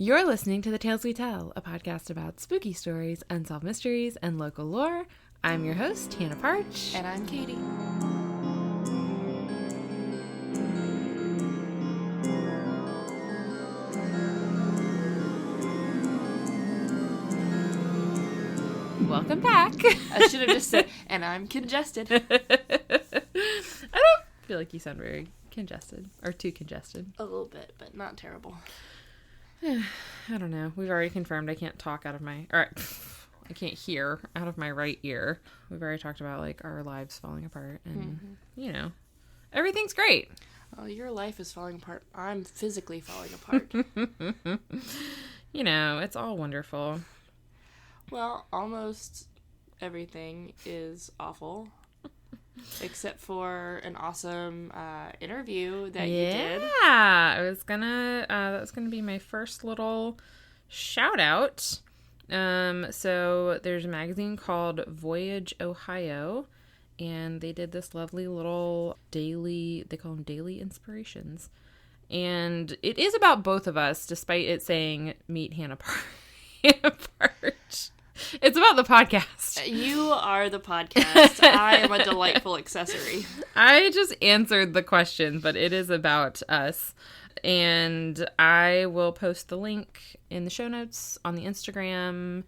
You're listening to The Tales We Tell, a podcast about spooky stories, unsolved mysteries, and local lore. I'm your host, Hannah Parch. And I'm Katy. Welcome back. I should have just said, and I'm congested. I don't feel like you sound very congested, or too congested. A little bit, but not terrible. I don't know. We've already confirmed I can't talk out of my... Or, I can't hear out of my right ear. We've already talked about, like, our lives falling apart. And, you know, everything's great. Oh, your life is falling apart. I'm physically falling apart. You know, it's all wonderful. Well, almost everything is awful. Except for an awesome interview that you did. Yeah, that was gonna be my first little shout out. So there's a magazine called Voyage Ohio, and they did this lovely little daily, they call them daily inspirations. And it is about both of us, despite it saying meet Hannah Parch. It's about the podcast. You are the podcast. I am a delightful accessory. I just answered the question, but it is about us. And I will post the link in the show notes on the Instagram.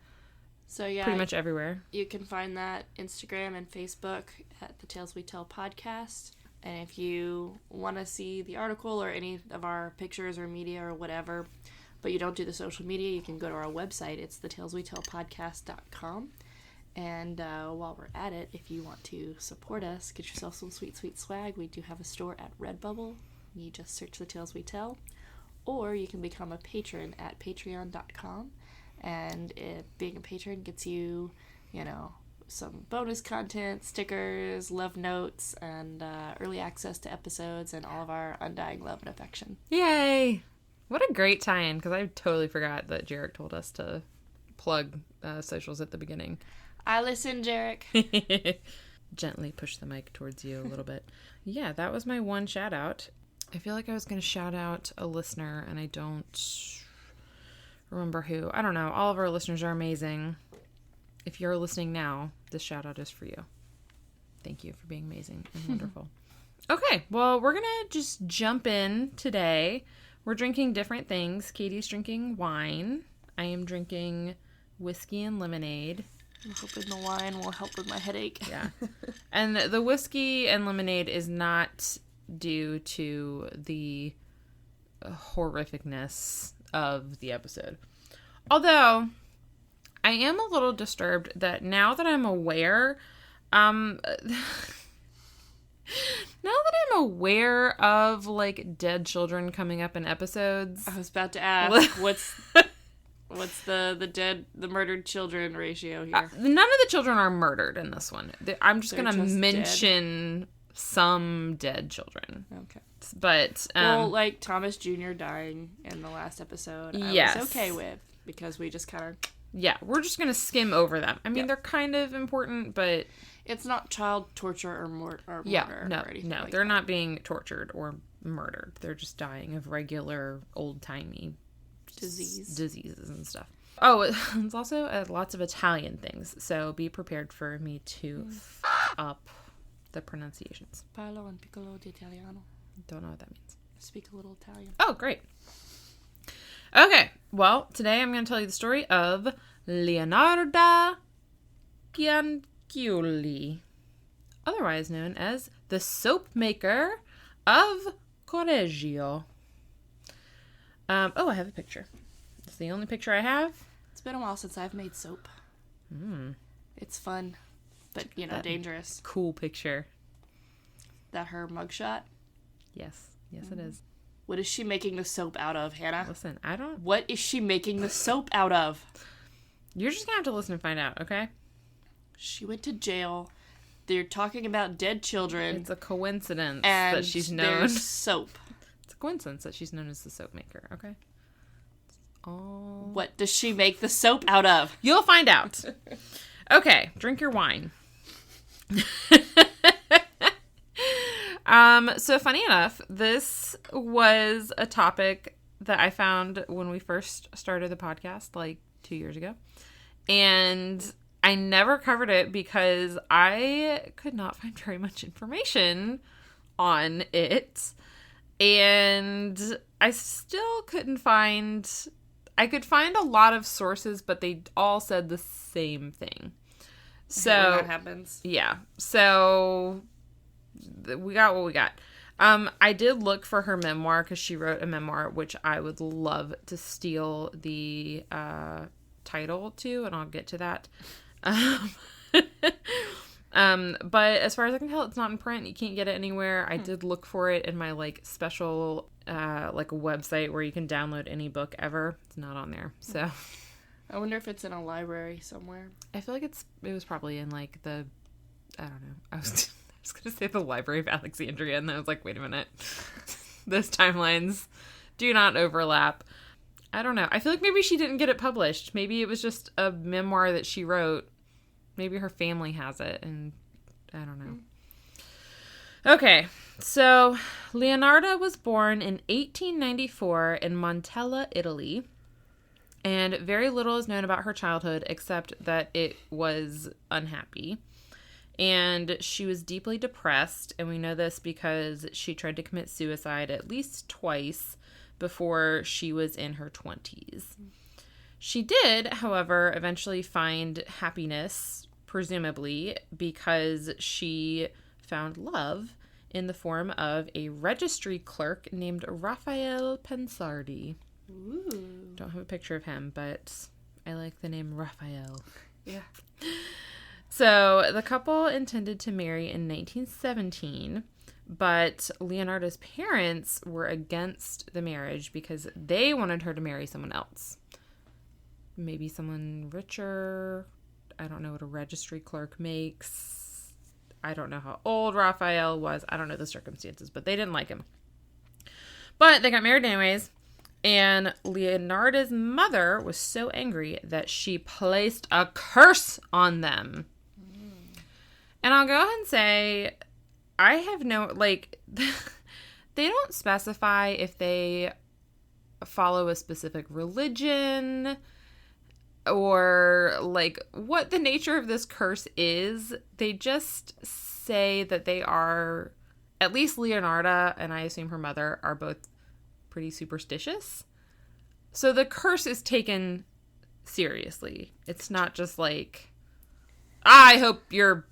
So yeah, pretty much everywhere. You can find that Instagram and Facebook at the Tales We Tell podcast. And if you want to see the article or any of our pictures or media or whatever, but you don't do the social media, you can go to our website. It's thetaleswetellpodcast.com. And while we're at it, if you want to support us, get yourself some sweet, sweet swag. We do have a store at Redbubble. You just search The Tales We Tell. Or you can become a patron at patreon.com. And being a patron gets you, you know, some bonus content, stickers, love notes, and early access to episodes and all of our undying love and affection. Yay! What a great tie-in, because I totally forgot that Jarek told us to plug socials at the beginning. I listen, Jarek. Gently push the mic towards you a little bit. Yeah, that was my one shout-out. I feel like I was going to shout out a listener, and I don't remember who. I don't know. All of our listeners are amazing. If you're listening now, this shout-out is for you. Thank you for being amazing and wonderful. Okay, well, we're going to just jump in today. We're drinking different things. Katie's drinking wine. I am drinking whiskey and lemonade. I'm hoping the wine will help with my headache. Yeah. And the whiskey and lemonade is not due to the horrificness of the episode. Although, I am a little disturbed that now that I'm aware... Now that I'm aware of, like, dead children coming up in episodes... I was about to ask, what's the murdered children ratio here? None of the children are murdered in this one. I'm just going to mention some dead children. Okay. But, well, like Thomas Jr. dying in the last episode, I was okay with, because we just kind of... Yeah, we're just going to skim over them. I mean, they're kind of important, but... It's not child torture or murder or anything like they're that. not being tortured or murdered. They're just dying of regular old-timey diseases and stuff. Oh, it's also lots of Italian things, so be prepared for me to up the pronunciations. Parlo un piccolo di italiano. Don't know what that means. I speak a little Italian. Oh, great. Okay, well, today I'm going to tell you the story of Leonarda Cianciulli, otherwise known as the Soap Maker of Coreggio. I have a picture. It's the only picture I have. It's been a while since I've made soap. It's fun, but, dangerous. Cool picture. That her mugshot? Yes, it is. What is she making the soap out of, Hannah? Listen, What is she making the soap out of? You're just gonna have to listen and find out, okay? She went to jail. They're talking about dead children. It's a coincidence and that she's known. There's soap. It's a coincidence that she's known as the soap maker, okay? What does she make the soap out of? You'll find out. Okay, drink your wine. So funny enough, this was a topic that I found when we first started the podcast, like 2 years ago. And I never covered it because I could not find very much information on it. And I still couldn't find... I could find a lot of sources, but they all said the same thing. So when that happens. Yeah. So we got what we got. I did look for her memoir because she wrote a memoir, which I would love to steal the title to, and I'll get to that. But as far as I can tell, it's not in print. You can't get it anywhere. I did look for it in my like special like a website where you can download any book ever. It's not on there. So I wonder if it's in a library somewhere. I feel like it was probably in like the, I don't know. I was going to say the Library of Alexandria, and then I was like, wait a minute. Those timelines do not overlap. I don't know. I feel like maybe she didn't get it published. Maybe it was just a memoir that she wrote. Maybe her family has it, and I don't know. Okay, so Leonarda was born in 1894 in Montella, Italy, and very little is known about her childhood except that it was unhappy. And she was deeply depressed, and we know this because she tried to commit suicide at least twice before she was in her 20s. She did, however, eventually find happiness, presumably, because she found love in the form of a registry clerk named Raphael Pensardi. Ooh. Don't have a picture of him, but I like the name Raphael. Yeah. So the couple intended to marry in 1917, but Leonarda's parents were against the marriage because they wanted her to marry someone else. Maybe someone richer. I don't know what a registry clerk makes. I don't know how old Raphael was. I don't know the circumstances, but they didn't like him. But they got married anyways. And Leonarda's mother was so angry that she placed a curse on them. And I'll go ahead and say, I have no, like, they don't specify if they follow a specific religion or, like, what the nature of this curse is. They just say that they are, at least Leonarda, and I assume her mother, are both pretty superstitious. So the curse is taken seriously. It's not just like, I hope you're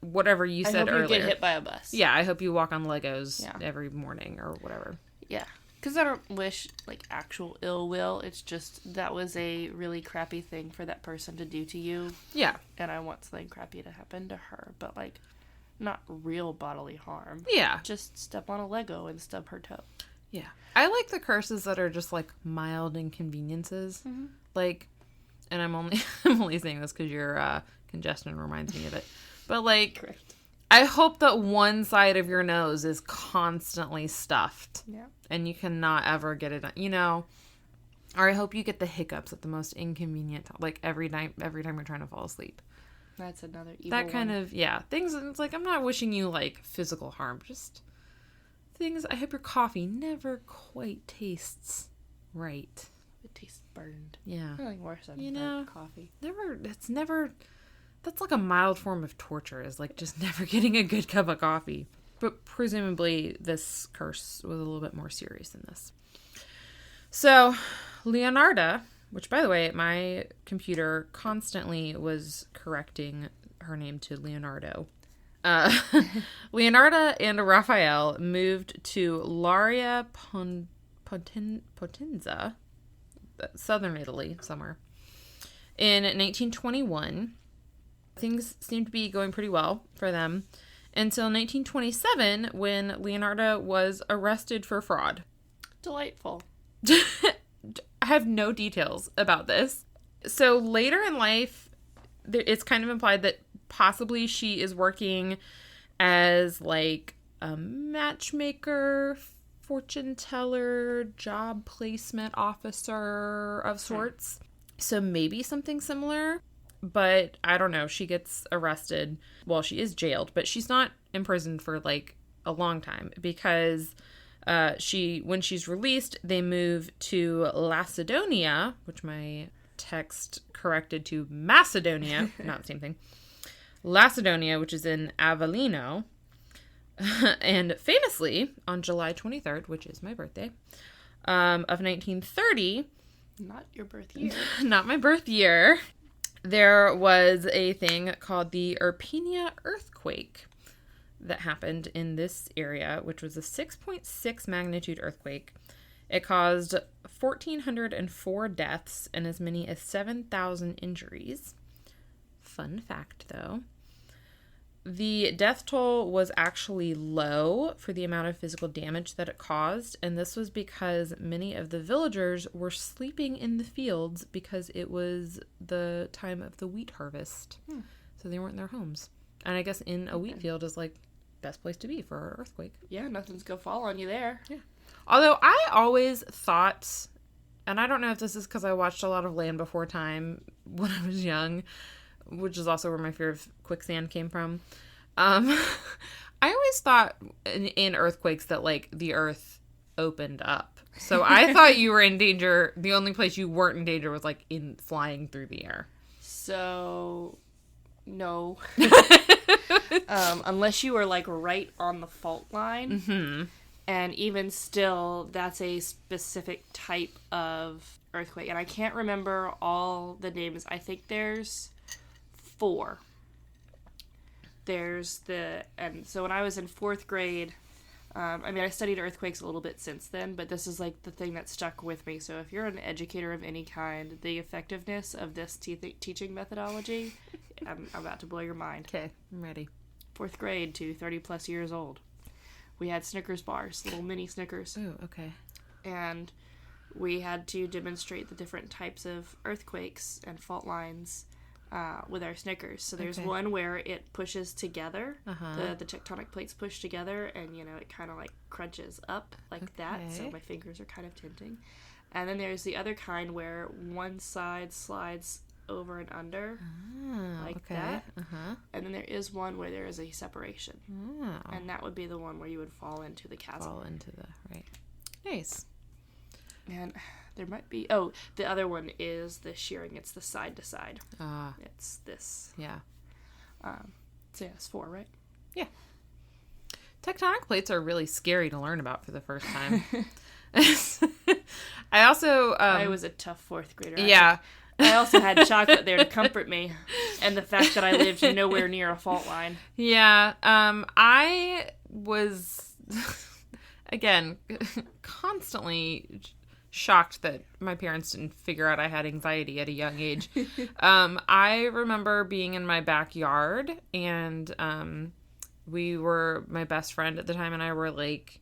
whatever you said earlier. I hope you get hit by a bus. Yeah, I hope you walk on Legos every morning or whatever. Yeah. Because I don't wish, like, actual ill will. It's just that was a really crappy thing for that person to do to you. Yeah. And I want something crappy to happen to her. But, like, not real bodily harm. Yeah. Just step on a Lego and stub her toe. Yeah. I like the curses that are just, like, mild inconveniences. Mm-hmm. Like, and I'm only saying this because your congestion reminds me of it. But, like, correct. I hope that one side of your nose is constantly stuffed. Yeah. And you cannot ever get it done, you know? Or I hope you get the hiccups at the most inconvenient time, like every time you're trying to fall asleep. That's another evil that kind one. of, yeah. Things, it's like, I'm not wishing you, like, physical harm. Just things, I hope your coffee never quite tastes right. It tastes burned. Yeah. Nothing worse than burnt coffee. That's like a mild form of torture, is like just never getting a good cup of coffee. But presumably this curse was a little bit more serious than this. So Leonarda, which by the way, my computer constantly was correcting her name to Leonardo. Leonarda and Raphael moved to Laria Potenza, southern Italy, somewhere, in 1921. Things seemed to be going pretty well for them until 1927, when Leonarda was arrested for fraud. Delightful. I have no details about this. So later in life, it's kind of implied that possibly she is working as like a matchmaker, fortune teller, job placement officer of sorts. So maybe something similar. But I don't know. She gets arrested. Well, she is jailed, but she's not imprisoned for like a long time because When she's released, they move to Lacedonia, which my text corrected to Macedonia, not the same thing. Lacedonia, which is in Avellino. And famously, on July 23rd, which is my birthday, of 1930... Not your birth year. Not my birth year. There was a thing called the Irpinia earthquake that happened in this area, which was a 6.6 magnitude earthquake. It caused 1,404 deaths and as many as 7,000 injuries. Fun fact, though. The death toll was actually low for the amount of physical damage that it caused, and this was because many of the villagers were sleeping in the fields because it was the time of the wheat harvest. So they weren't in their homes. And I guess in a wheat field is like best place to be for an earthquake. Yeah, nothing's gonna fall on you there. Yeah. Although I always thought, and I don't know if this is because I watched a lot of Land Before Time when I was young, which is also where my fear of quicksand came from. I always thought in earthquakes that, like, the earth opened up. So I thought you were in danger. The only place you weren't in danger was, like, in flying through the air. So, no. Unless you were, like, right on the fault line. Mm-hmm. And even still, that's a specific type of earthquake. And I can't remember all the names. I think there's 4. And so when I was in 4th grade, I studied earthquakes a little bit since then, but this is like the thing that stuck with me. So if you're an educator of any kind, the effectiveness of this teaching methodology, I'm about to blow your mind. Okay, I'm ready. 4th grade to 30 plus years old. We had Snickers bars, little mini Snickers. Oh, okay. And we had to demonstrate the different types of earthquakes and fault lines with our Snickers. So there's one where it pushes together, the tectonic plates push together, and, it kind of, like, crunches up like that. So my fingers are kind of tinting. And then there's the other kind where one side slides over and under, like that. And then there is one where there is a separation. And that would be the one where you would fall into the chasm. Right. Nice. And there might be... the other one is the shearing. It's the side to side. It's this. Yeah. So yeah, it's 4, right? Yeah. Tectonic plates are really scary to learn about for the first time. I also... I was a tough 4th grader. Yeah. I also had chocolate there to comfort me, and the fact that I lived nowhere near a fault line. Yeah, I was, again, constantly shocked that my parents didn't figure out I had anxiety at a young age. I remember being in my backyard, and my best friend at the time and I were, like,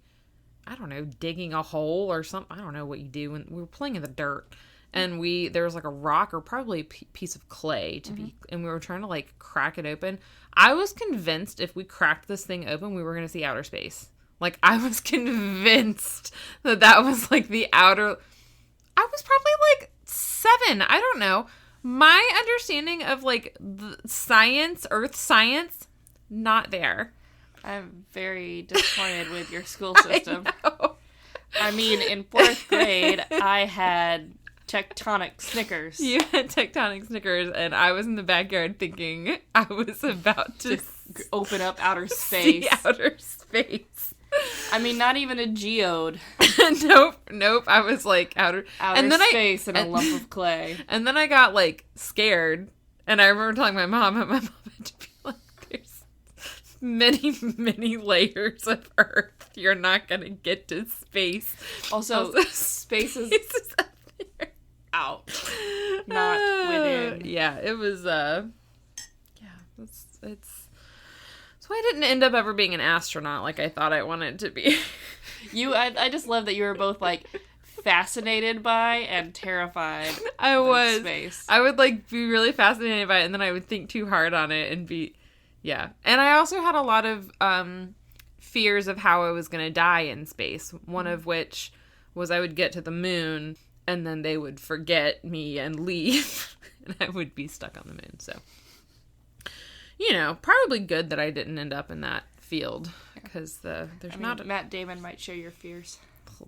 I don't know, digging a hole or something. I don't know what you do, and we were playing in the dirt. And there was like a rock or probably a piece of clay and we were trying to, like, crack it open. I was convinced if we cracked this thing open, we were going to see outer space. Like, I was convinced that was, like, the outer... I was probably, like, 7. I don't know. My understanding of, like, the science, earth science, not there. I'm very disappointed with your school system. I mean, in 4th grade, I had... tectonic Snickers. You had tectonic Snickers, and I was in the backyard thinking I was about to open up outer space. See outer space. I mean, not even a geode. Nope. I was like outer space and a lump of clay. And then I got, like, scared, and I remember telling my mom, and my mom had to be like, "There's many, many layers of Earth. You're not gonna get to space." Also, space is out, not within. Yeah, it was. It's. So I didn't end up ever being an astronaut like I thought I wanted to be. I just love that you were both, like, fascinated by and terrified. I was. Space. I would, like, be really fascinated by it, and then I would think too hard on it and be. Yeah, and I also had a lot of fears of how I was going to die in space. One of which was I would get to the moon. And then they would forget me and leave. And I would be stuck on the moon. So, probably good that I didn't end up in that field because there's not. Matt Damon might share your fears.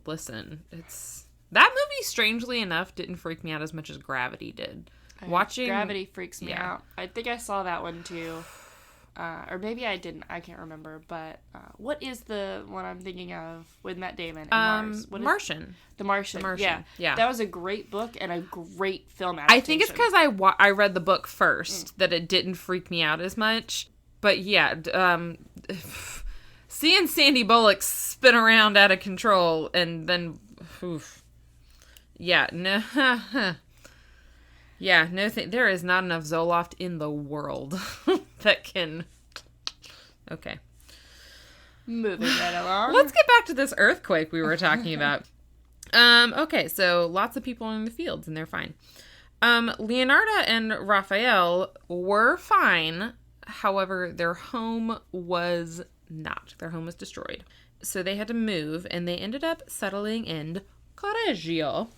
Listen, that movie. Strangely enough, didn't freak me out as much as Gravity did. Watching Gravity freaks me out. I think I saw that one too. Or maybe I didn't. I can't remember. But what is the one I'm thinking of with Matt Damon and Mars? The Martian. The Martian. Yeah. That was a great book and a great film adaptation. I think it's because I read the book first that it didn't freak me out as much. But yeah, seeing Sandy Bullock spin around out of control and then, yeah, no, yeah, no, there is not enough Zoloft in the world that can. Okay. Moving right along. Let's get back to this earthquake we were talking about. Okay, so lots of people in the fields and they're fine. Leonarda and Raphael were fine. However, their home was not. Their home was destroyed. So they had to move and they ended up settling in Coreggio,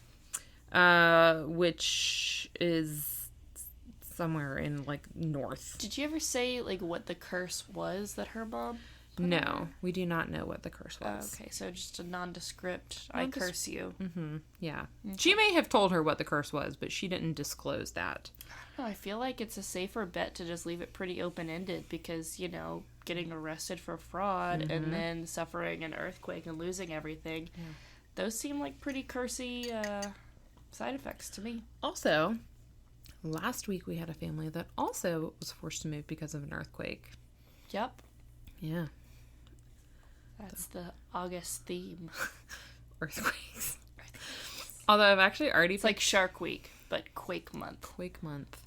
which is somewhere in like north. Did you ever say like what the curse was that her mom? No, we do not know what the curse was. Okay, so just a nondescript, I curse you. Mm-hmm, yeah. Okay. She may have told her what the curse was, but she didn't disclose that. I feel like it's a safer bet to just leave it pretty open-ended because, you know, getting arrested for fraud and then suffering an earthquake and losing everything, those seem like pretty cursy side effects to me. Also, last week we had a family that also was forced to move because of an earthquake. Yep. Yeah. That's the August theme. Earthquakes. Although I've actually already... It's like Shark Week, but Quake Month. Quake Month.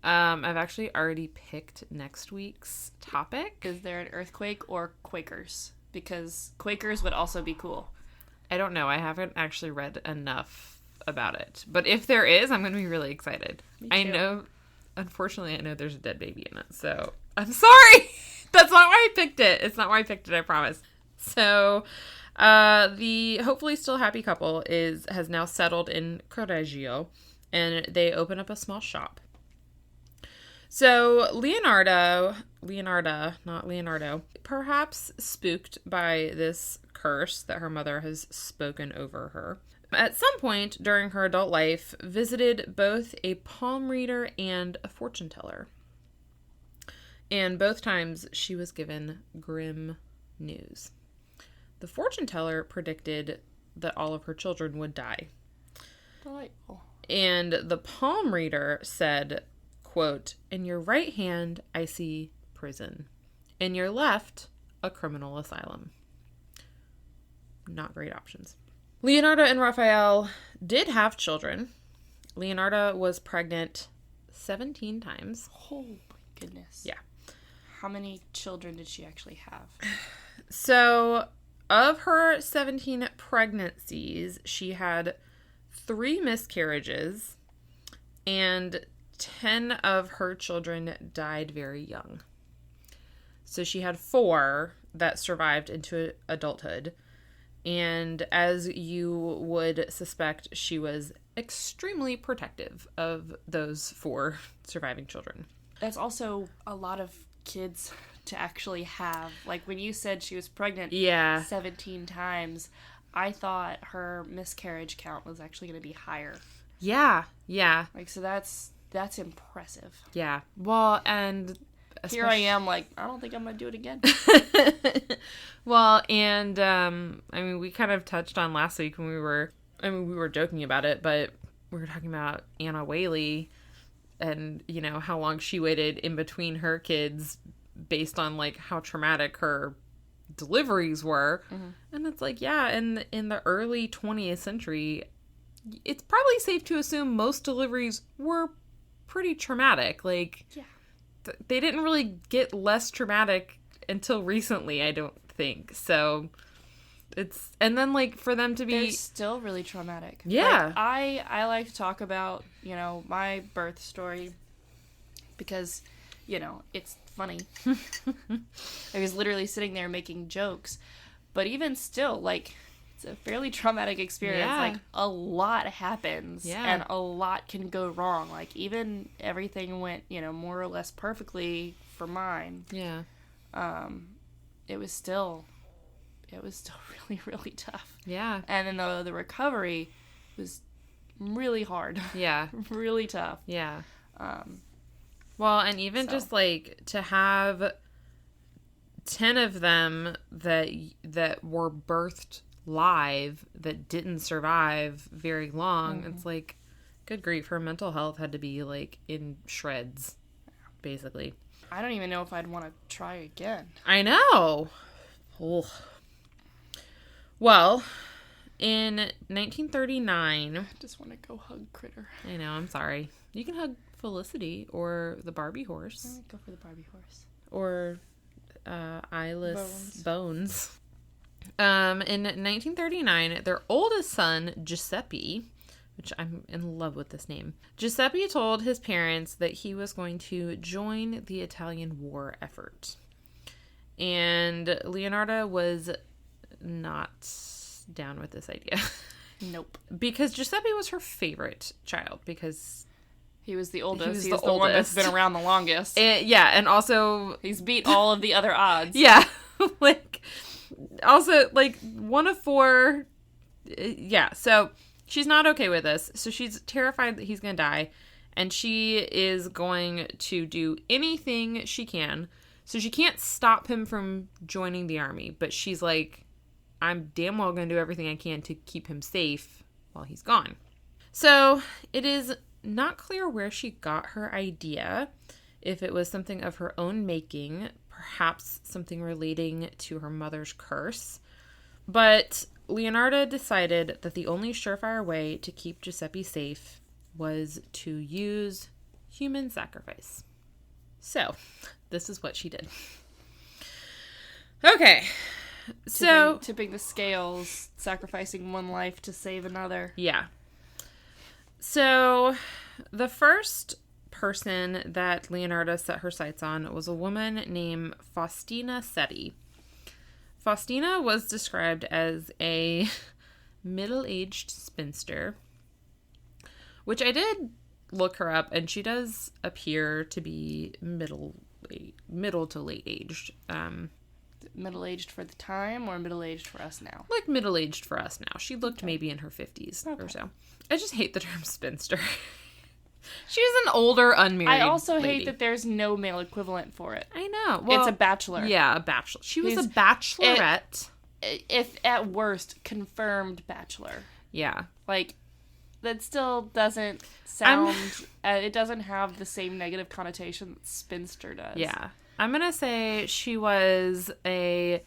I've actually already picked next week's topic. Is there an earthquake or Quakers? Because Quakers would also be cool. I don't know. I haven't actually read enough about it. But if there is, I'm going to be really excited. I know... Unfortunately, I know there's a dead baby in it, so... I'm sorry! That's not why I picked it. It's not why I picked it, I promise. So, the hopefully still happy couple has now settled in Coreggio, and they open up a small shop. So, Leonarda, not Leonardo, perhaps spooked by this curse that her mother has spoken over her, at some point during her adult life, visited both a palm reader and a fortune teller. And both times she was given grim news. The fortune teller predicted that all of her children would die. Delightful. And the palm reader said, quote, "In your right hand, I see prison. In your left, a criminal asylum." Not great options. Leonarda and Raphael did have children. Leonarda was pregnant 17 times. Oh my goodness. Yeah. How many children did she actually have? So, of her 17 pregnancies, she had 3 miscarriages, and 10 of her children died very young. So she had 4 that survived into adulthood. And as you would suspect, she was extremely protective of those 4 surviving children. That's also a lot of kids to actually have. Like, when you said she was pregnant 17 times, I thought her miscarriage count was actually going to be higher. Yeah. Like, so that's impressive. Yeah. Well, and... Here I am, like, I don't think I'm going to do it again. Well, and, I mean, we kind of touched on last week when we were joking about it, but we were talking about Anna Whaley and, you know, how long she waited in between her kids based on, like, how traumatic her deliveries were. Mm-hmm. And it's like, yeah, in the early 20th century, it's probably safe to assume most deliveries were pretty traumatic. Like, yeah. They didn't really get less traumatic until recently, I don't think. So it's, and then like for them to be, they're still really traumatic. Yeah. Like, I like to talk about, you know, my birth story because, you know, it's funny. I was literally sitting there making jokes, but even still, like, it's a fairly traumatic experience. Yeah. Like, a lot happens, and a lot can go wrong. Like, even everything went, you know, more or less perfectly for mine. Yeah. it was still really, really tough. Yeah. And then the recovery was really hard. Yeah. Really tough. Yeah. Well, and even just like to have 10 of them that were birthed live that didn't survive very long, it's like, good grief, her mental health had to be like in shreds, basically. I don't even know if I'd want to try again. I know. Ugh. Well, in 1939... I just want to go hug Critter. I know, I'm sorry. You can hug Felicity or the Barbie horse. Go for the Barbie horse. Or eyeless Bones. In 1939, their oldest son, Giuseppe, which I'm in love with this name, Giuseppe told his parents that he was going to join the Italian war effort. And Leonarda was not down with this idea. Nope. Because Giuseppe was her favorite child, because he was the oldest. He's the oldest one that's been around the longest. And also... he's beat all of the other odds. Yeah. Like, also, like, one of four... Yeah, so she's not okay with this. So she's terrified that he's going to die. And she is going to do anything she can. So she can't stop him from joining the army. But she's like, I'm damn well going to do everything I can to keep him safe while he's gone. So it is not clear where she got her idea. If it was something of her own making, perhaps something relating to her mother's curse. But Leonarda decided that the only surefire way to keep Giuseppe safe was to use human sacrifice. So, this is what she did. Okay. So tipping the scales, sacrificing one life to save another. Yeah. So the first person that Leonarda set her sights on was a woman named Faustina Setti. Faustina was described as a middle-aged spinster, which I did look her up, and she does appear to be middle to late aged. Middle-aged for the time, or middle-aged for us now? Like middle-aged for us now. She looked maybe in her 50s or so. I just hate the term spinster. She's an older, unmarried I also lady. hate that there's no male equivalent for it. I know. Well, it's a bachelor. Yeah, a bachelor. She was a bachelorette. If at worst, confirmed bachelor. Yeah. Like, that still doesn't sound... it doesn't have the same negative connotation that spinster does. Yeah. I'm going to say she was a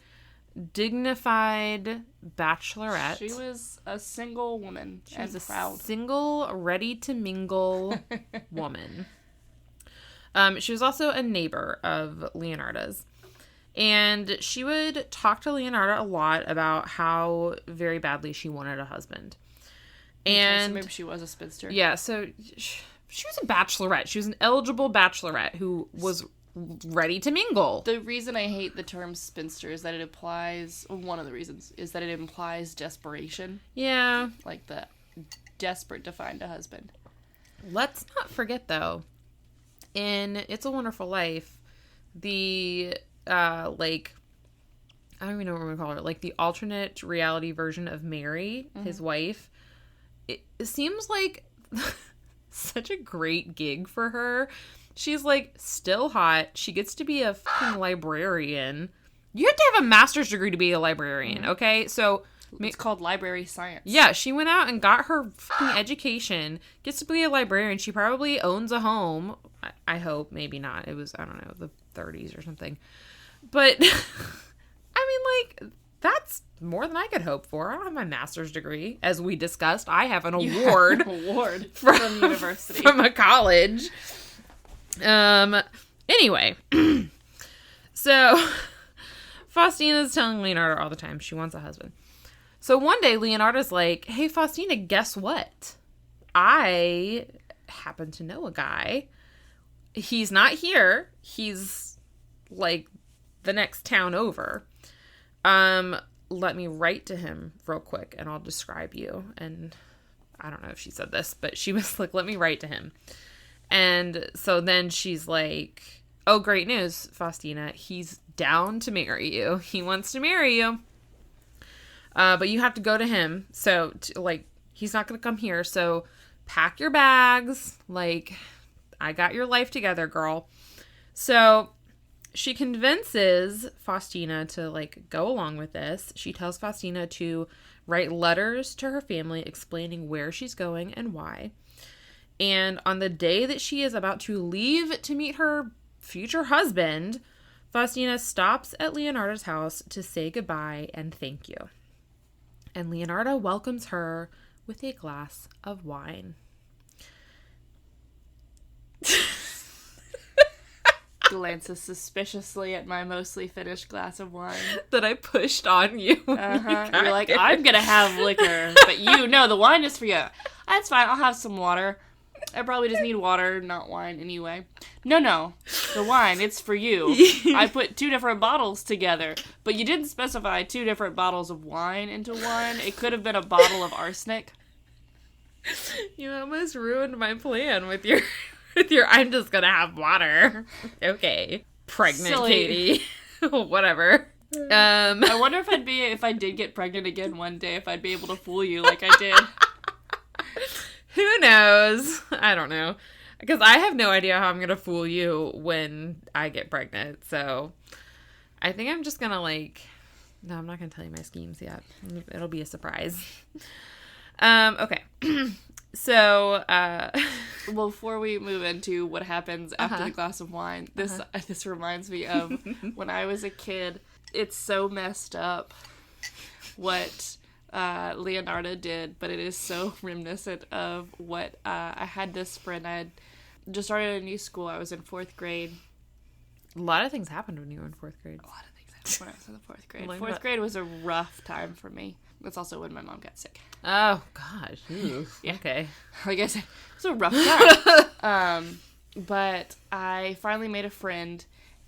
dignified bachelorette. She was a single woman and proud. Single, ready-to-mingle woman. She was also a neighbor of Leonarda's. And she would talk to Leonarda a lot about how very badly she wanted a husband. And so maybe she was a spinster. Yeah, so she was a bachelorette. She was an eligible bachelorette who was ready to mingle. The reason I hate the term spinster is that it implies... one of the reasons is that it implies desperation. Yeah. Like the desperate to find a husband. Let's not forget, though, in It's a Wonderful Life, the, like... I don't even know what we're going to call her. Like, the alternate reality version of Mary, his wife. It seems like such a great gig for her. She's, like, still hot. She gets to be a fucking librarian. You have to have a master's degree to be a librarian, okay? So... It's called library science. Yeah, she went out and got her fucking education, gets to be a librarian. She probably owns a home. I hope. Maybe not. It was, I don't know, the 30s or something. But, I mean, like, that's more than I could hope for. I don't have my master's degree. As we discussed, I have an award. From university. From a college. Anyway. So, Faustina's telling Leonarda all the time she wants a husband. So one day, Leonarda's like, hey, Faustina, guess what? I happen to know a guy. He's not here. He's, like, the next town over. Let me write to him real quick, and I'll describe you. And I don't know if she said this, but she was like, let me write to him. And so then she's like, oh, great news, Faustina. He's down to marry you. He wants to marry you. But you have to go to him. So, he's not going to come here. So, pack your bags. Like, I got your life together, girl. So, she convinces Faustina to, go along with this. She tells Faustina to write letters to her family explaining where she's going and why. And on the day that she is about to leave to meet her future husband, Faustina stops at Leonarda's house to say goodbye and thank you. And Leonarda welcomes her with a glass of wine. Glances suspiciously at my mostly finished glass of wine that I pushed on you. You're like, I'm gonna have liquor, but the wine is for you. That's fine. I'll have some water. I probably just need water, not wine anyway. No, the wine, it's for you. I put 2 different bottles together, but you didn't specify 2 different bottles of wine into one. It could have been a bottle of arsenic. You almost ruined my plan with your I'm just gonna have water. Okay. Pregnant Silly. Katy. Whatever. I wonder if I did get pregnant again one day, if I'd be able to fool you like I did. Who knows? I don't know. Because I have no idea how I'm going to fool you when I get pregnant. So I think I'm just going to no, I'm not going to tell you my schemes yet. It'll be a surprise. Okay. So, well, before we move into what happens after the glass of wine, this reminds me of when I was a kid. It's so messed up what Leonarda did, but it is so reminiscent of what I had this friend. I had just started a new school. I was in 4th grade. A lot of things happened when you were in 4th grade. A lot of things happened when I was in the 4th grade. 4th grade was a rough time for me. That's also when my mom got sick. Oh, gosh. Yeah. Okay. Like I said, it was a rough time. But I finally made a friend,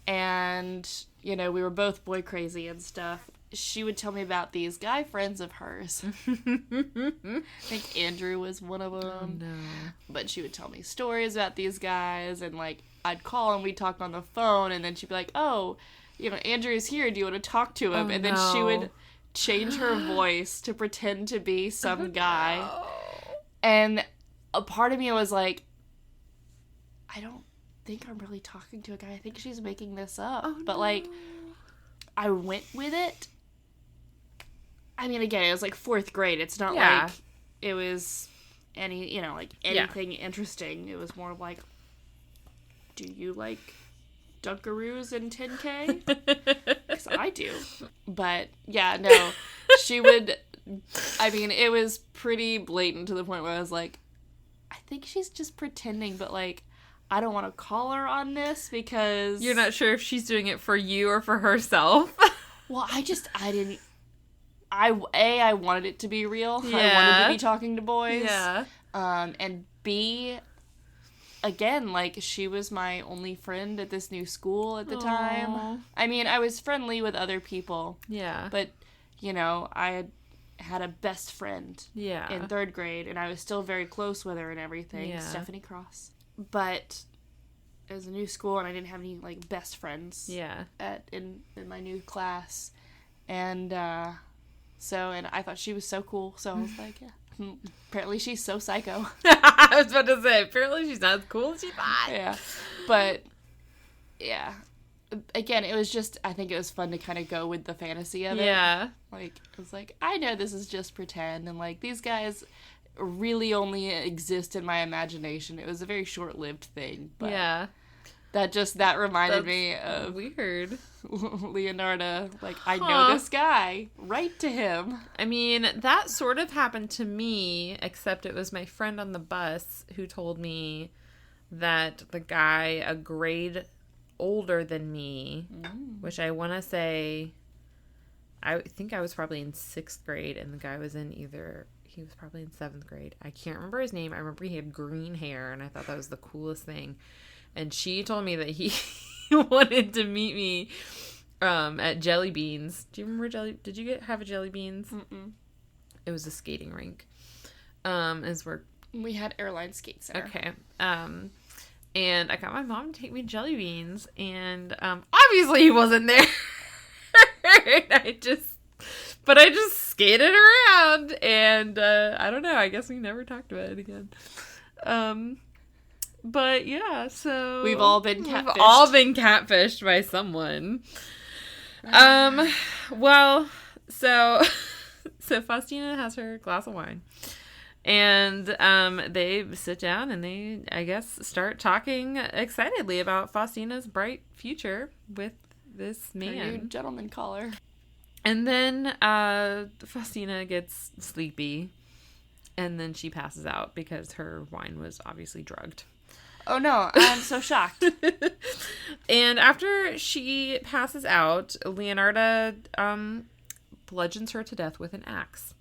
and, we were both boy crazy and stuff. She would tell me about these guy friends of hers. I think Andrew was one of them. Oh, no. But she would tell me stories about these guys, and, I'd call and we'd talk on the phone, and then she'd be like, oh, Andrew's here. Do you want to talk to him? And then she would change her voice to pretend to be some guy. No. And a part of me was like, I don't think I'm really talking to a guy. I think she's making this up. Oh, but, no. I went with it. I mean, again, it was 4th grade. It's not it was anything interesting. It was more like, do you like Dunkaroos and 10K? Because I do. But, yeah, no. She would, it was pretty blatant to the point where I was like, I think she's just pretending, but, I don't want to call her on this because... You're not sure if she's doing it for you or for herself. Well, I didn't... I wanted it to be real. Yeah. I wanted to be talking to boys. Yeah. And B, again, she was my only friend at this new school at the time. I was friendly with other people. Yeah. But, I had a best friend in 3rd grade, and I was still very close with her and everything. Yeah. Stephanie Cross. But it was a new school, and I didn't have any, best friends in my new class. And, and I thought she was so cool, so I was like, yeah. Apparently she's so psycho. I was about to say, apparently she's not as cool as she thought. Yeah. But, yeah. Again, it was just, I think it was fun to kind of go with the fantasy of it. Yeah. It was I know this is just pretend, and, these guys really only exist in my imagination. It was a very short-lived thing, but yeah, that reminded me of weird Leonarda. I know this guy. Write to him. That sort of happened to me, except it was my friend on the bus who told me that the guy a grade older than me, which I want to say, I think I was probably in 6th grade, and the guy was he was probably in 7th grade. I can't remember his name. I remember he had green hair, and I thought that was the coolest thing. And she told me that he wanted to meet me at Jelly Beans. Do you remember did you have a Jelly Beans? Mm-mm. It was a skating rink. We had airline skates there. Okay. And I got my mom to take me jelly beans, and obviously he wasn't there. I just skated around, and I don't know, I guess we never talked about it again. But yeah, so we've all been catfished. We've all been catfished by someone. Well, so Faustina has her glass of wine. And they sit down and they, I guess, start talking excitedly about Faustina's bright future with this man. Her new gentleman caller. And then Faustina gets sleepy. And then she passes out because her wine was obviously drugged. Oh no, I'm so shocked. And after she passes out, Leonarda bludgeons her to death with an axe.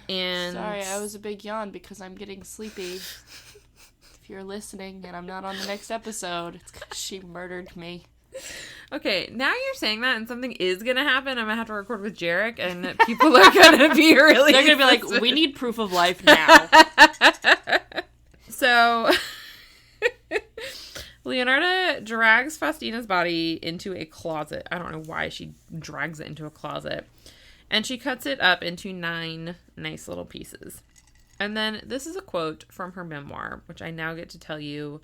And sorry, I was a big yawn because I'm getting sleepy. If you're listening and I'm not on the next episode, it's because she murdered me. Okay, now you're saying that and something is going to happen. I'm going to have to record with Jarek and people are going to be really... They're going to be like, we need proof of life now. So, Leonarda drags Faustina's body into a closet. I don't know why she drags it into a closet. And she cuts it up into 9 nice little pieces. And then this is a quote from her memoir, which I now get to tell you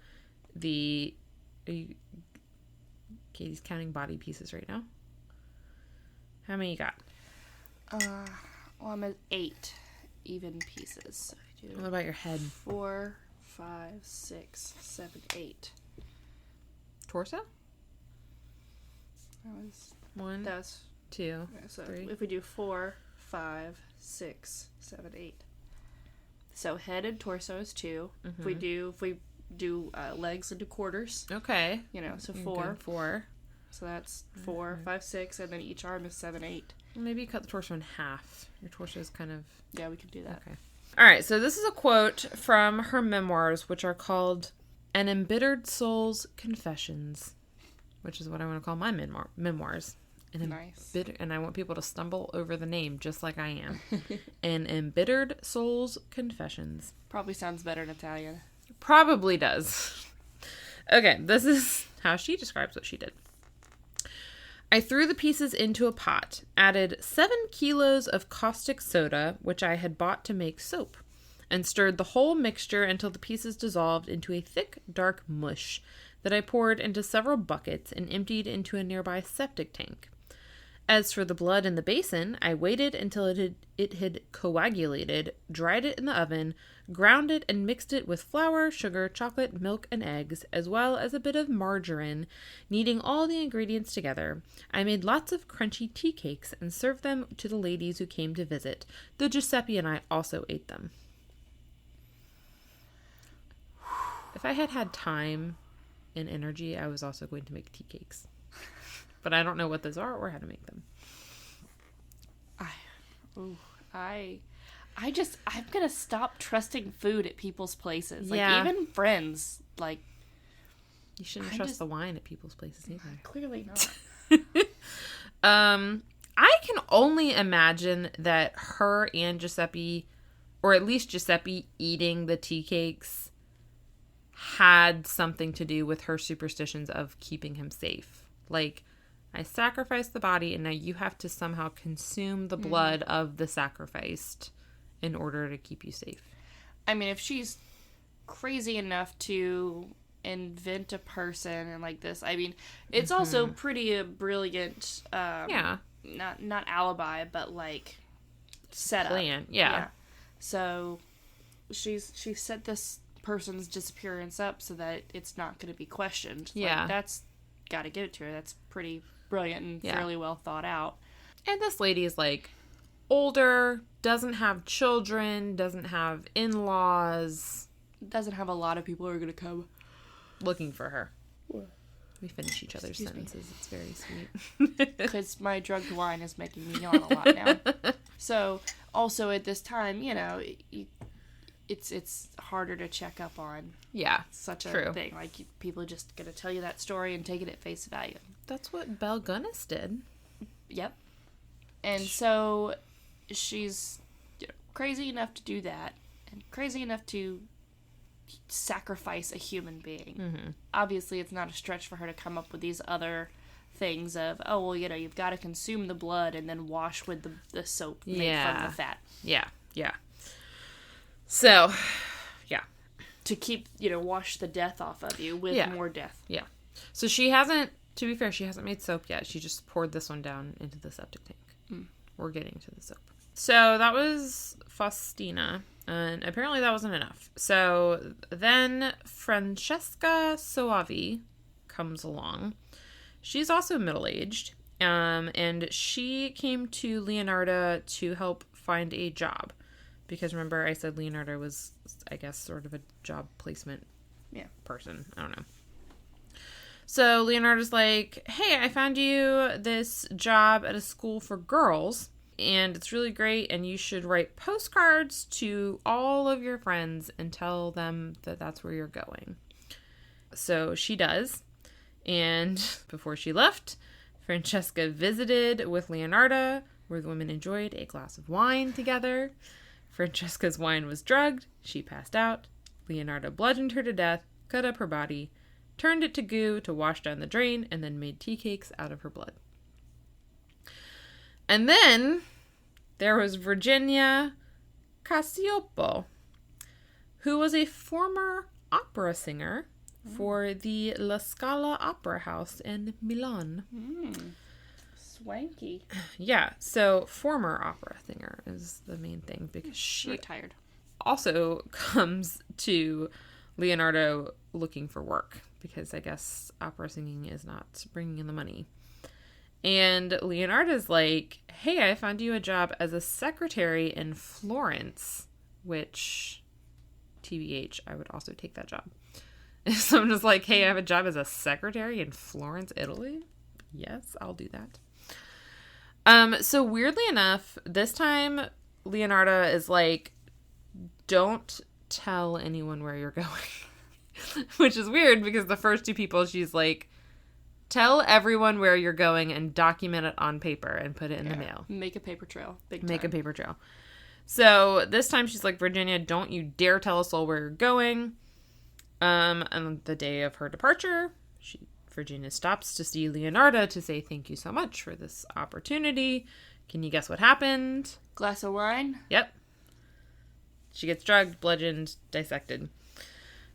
Katie's counting body pieces right now. How many you got? Well, I'm at 8 even pieces. So I do what about your head? 4, 5, 6, 7, 8. Torso? That was 1, 2, so 3. if we do 4, 5, 6, 7, 8. So head and torso is 2. Mm-hmm. If we do legs into quarters. Okay. So 4. 4. So that's 4, 5, 6, and then each arm is 7, 8. Maybe cut the torso in half. Your torso is kind of... Yeah, we can do that. Okay. All right, so this is a quote from her memoirs, which are called An Embittered Soul's Confessions, which is what I want to call my memoirs. Nice. And I want people to stumble over the name just like I am. An Embittered Soul's Confessions. Probably sounds better in Italian. Probably does. Okay, this is how she describes what she did. I threw the pieces into a pot, added 7 kilos of caustic soda, which I had bought to make soap, and stirred the whole mixture until the pieces dissolved into a thick, dark mush that I poured into several buckets and emptied into a nearby septic tank. As for the blood in the basin, I waited until it had coagulated, dried it in the oven, ground it and mixed it with flour, sugar, chocolate, milk, and eggs, as well as a bit of margarine. Kneading all the ingredients together, I made lots of crunchy tea cakes and served them to the ladies who came to visit, though Giuseppe and I also ate them. If I had had time and energy, I was also going to make tea cakes. But I don't know what those are or how to make them. I'm gonna stop trusting food at people's places. Like, yeah. Even friends, like... You shouldn't trust the wine at people's places either. Clearly not. I can only imagine that her and Giuseppe, or at least Giuseppe eating the tea cakes, had something to do with her superstitions of keeping him safe. Like... I sacrificed the body, and now you have to somehow consume the blood of the sacrificed in order to keep you safe. I mean, if she's crazy enough to invent a person and like this, I mean, it's also pretty brilliant. Not alibi, but like setup. Plan, yeah. So she's set this person's disappearance up so that it's not going to be questioned. Yeah, like, that's got to give it to her. That's pretty brilliant and fairly well thought out. And this lady is like older, doesn't have children, doesn't have in-laws, doesn't have a lot of people who are going to come looking for her. What? We finish each other's sentences. It's very sweet. Because my drugged wine is making me yawn a lot now. So also at this time, it's harder to check up on. Yeah, such a thing. Like, people are just going to tell you that story and take it at face value. That's what Belle Gunnis did. Yep. And so she's crazy enough to do that, and crazy enough to sacrifice a human being. Mm-hmm. Obviously, it's not a stretch for her to come up with these other things of, oh, well, you've got to consume the blood and then wash with the soap made from the fat. Yeah. So, yeah. To keep, wash the death off of you with more death. Yeah. So she hasn't, to be fair, she hasn't made soap yet. She just poured this one down into the septic tank. We're getting to the soap. So that was Faustina, and apparently that wasn't enough. So then Francesca Soavi comes along. She's also middle-aged, and she came to Leonarda to help find a job. Because remember I said Leonarda was, I guess, sort of a job placement person. I don't know. So Leonarda's like, hey, I found you this job at a school for girls, and it's really great, and you should write postcards to all of your friends and tell them that that's where you're going. So she does, and before she left, Francesca visited with Leonarda, where the women enjoyed a glass of wine together. Francesca's wine was drugged, she passed out, Leonarda bludgeoned her to death, cut up her body, turned it to goo to wash down the drain, and then made tea cakes out of her blood. And then there was Virginia Cacioppo, who was a former opera singer for the La Scala Opera House in Milan. Swanky. Yeah, so former opera singer is the main thing, because she retired. Also comes to Leonardo looking for work, because I guess opera singing is not bringing in the money. And Leonardo's like, hey, I found you a job as a secretary in Florence, which, TBH, I would also take that job. If someone was like, hey, I have a job as a secretary in Florence, Italy, yes, I'll do that. So weirdly enough, this time Leonarda is like, don't tell anyone where you're going. Which is weird, because the first two people, she's like, tell everyone where you're going and document it on paper and put it in the mail. Make a paper trail. Make a paper trail. So this time she's like, Virginia, don't you dare tell us all where you're going. And the day of her departure, Virginia stops to see Leonarda to say thank you so much for this opportunity. Can you guess what happened? Glass of wine? Yep. She gets drugged, bludgeoned, dissected.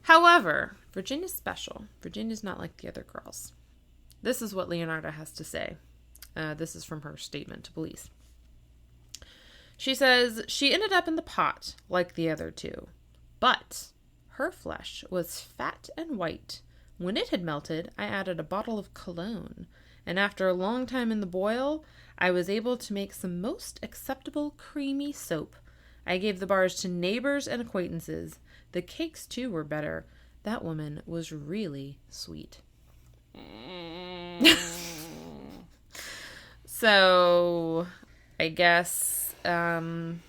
However, Virginia's special. Virginia's not like the other girls. This is what Leonarda has to say. This is from her statement to police. She says, she ended up in the pot like the other two, but her flesh was fat and white. When it had melted, I added a bottle of cologne, and after a long time in the boil, I was able to make some most acceptable creamy soap. I gave the bars to neighbors and acquaintances. The cakes, too, were better. That woman was really sweet. So, I guess, I'm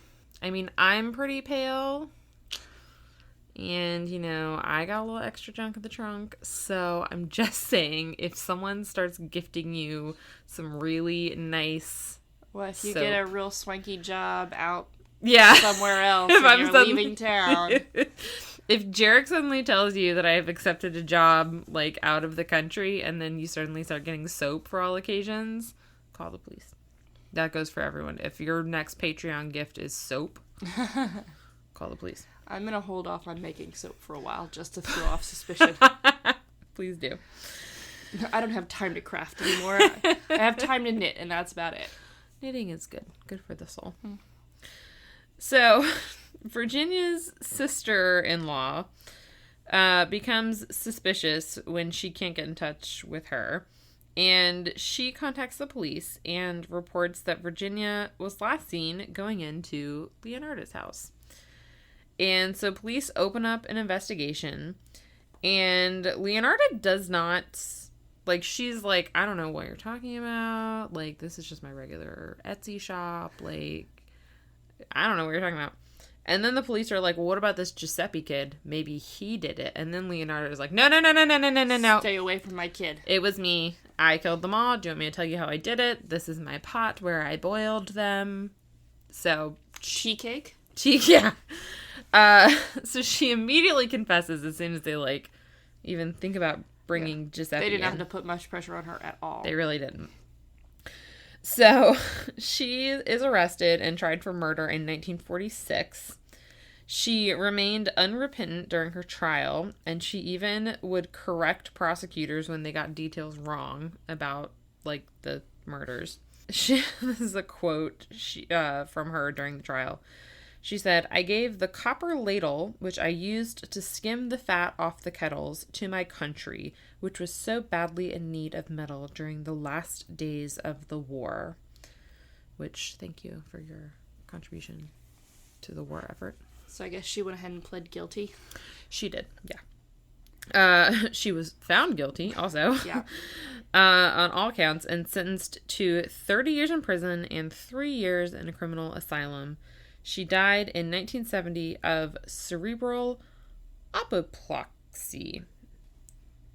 pretty pale. And, I got a little extra junk in the trunk. So, I'm just saying, if someone starts gifting you some really nice Well, if you soap, get a real swanky job out yeah, somewhere else if and you're leaving town. If Jarek suddenly tells you that I have accepted a job, like, out of the country, and then you suddenly start getting soap for all occasions, call the police. That goes for everyone. If your next Patreon gift is soap, call the police. I'm going to hold off on making soap for a while just to throw off suspicion. Please do. I don't have time to craft anymore. I have time to knit, and that's about it. Knitting is good. Good for the soul. So, Virginia's sister-in-law becomes suspicious when she can't get in touch with her. And she contacts the police and reports that Virginia was last seen going into Leonarda's house. And so police open up an investigation. And Leonarda does not, like, she's like, I don't know what you're talking about. Like, this is just my regular Etsy shop. Like, I don't know what you're talking about. And then the police are like, well, what about this Giuseppe kid? Maybe he did it. And then Leonardo is like, no. Stay away from my kid. It was me. I killed them all. Do you want me to tell you how I did it? This is my pot where I boiled them. So. Tea cake? Yeah. So she immediately confesses as soon as they, like, even think about bringing Giuseppe They didn't in. have to put much pressure on her at all. They really didn't. So she is arrested and tried for murder in 1946. She remained unrepentant during her trial, and she even would correct prosecutors when they got details wrong about, like, the murders. This is a quote from her during the trial. She said, "I gave the copper ladle, which I used to skim the fat off the kettles, to my country, which was so badly in need of metal during the last days of the war." Which, thank you for your contribution to the war effort. So I guess she went ahead and pled guilty. She did, yeah. She was found guilty, also. Yeah. On all counts, and sentenced to 30 years in prison and 3 years in a criminal asylum. She died in 1970 of cerebral apoplexy,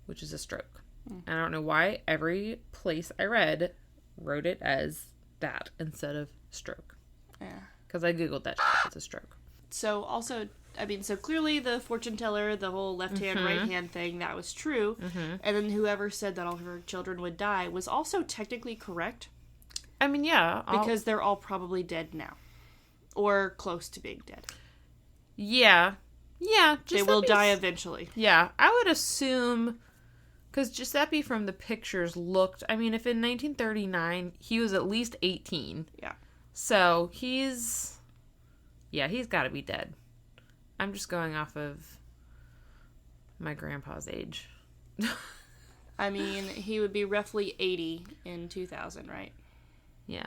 which is a stroke. I don't know why every place I read wrote it as that instead of stroke. Yeah. Because I googled that. It's a stroke. So also, I mean, so clearly the fortune teller, the whole left hand, right hand thing, that was true. And then whoever said that all her children would die was also technically correct. I mean, yeah. Because they're all probably dead now. Or close to being dead. Yeah. Yeah. They will die eventually. Yeah. I would assume, because Giuseppe from the pictures looked, I mean, if in 1939, he was at least 18. Yeah. So he's got to be dead. I'm just going off of my grandpa's age. I mean, he would be roughly 80 in 2000, right? Yeah.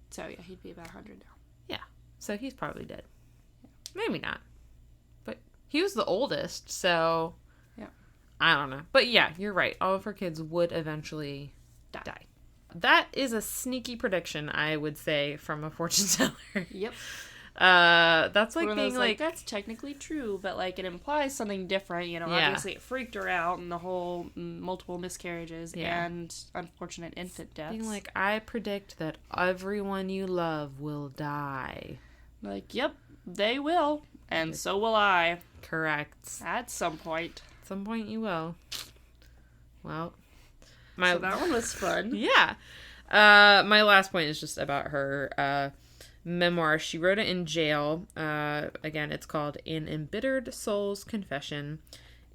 So, yeah, he'd be about 100 now. Yeah. So he's probably dead. Maybe not. But he was the oldest, so... Yeah. I don't know. But yeah, you're right. All of her kids would eventually die. That is a sneaky prediction, I would say, from a fortune teller. Yep. That's like being like... That's technically true, but, like, it implies something different, you know. Yeah. Obviously, it freaked her out, and the whole multiple miscarriages and unfortunate infant deaths. Being like, I predict that everyone you love will die. Like, yep, they will, and so will I. Correct. At some point. At some point you will. Well... So that one was fun. Yeah. My last point is just about her memoir. She wrote it in jail. Again, it's called An Embittered Soul's Confession.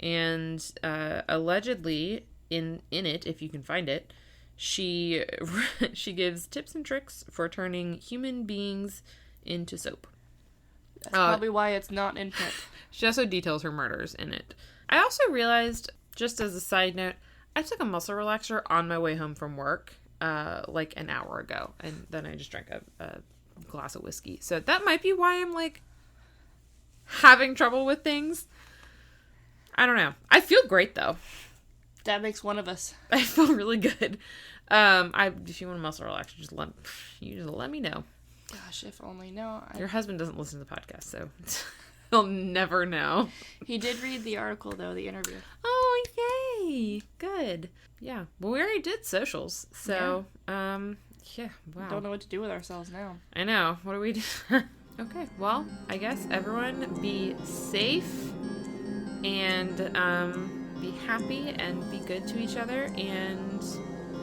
And allegedly, in it, if you can find it, she gives tips and tricks for turning human beings into soap. That's probably why it's not in print. She also details her murders in it. I also realized, just as a side note, I took a muscle relaxer on my way home from work, like an hour ago, and then I just drank a glass of whiskey. So that might be why I'm, like, having trouble with things. I don't know. I feel great, though. That makes one of us. I feel really good. If you want a muscle relaxer, just let me know. Gosh, if only. No. Your husband doesn't listen to the podcast, so he'll never know. He did read the article, though, the interview. Oh, yay. Good. Yeah. Well, we already did socials, so, yeah, wow. Don't know what to do with ourselves now. I know. What do we do? Okay, well, I guess everyone be safe and be happy and be good to each other, and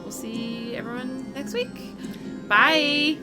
we'll see everyone next week. Bye!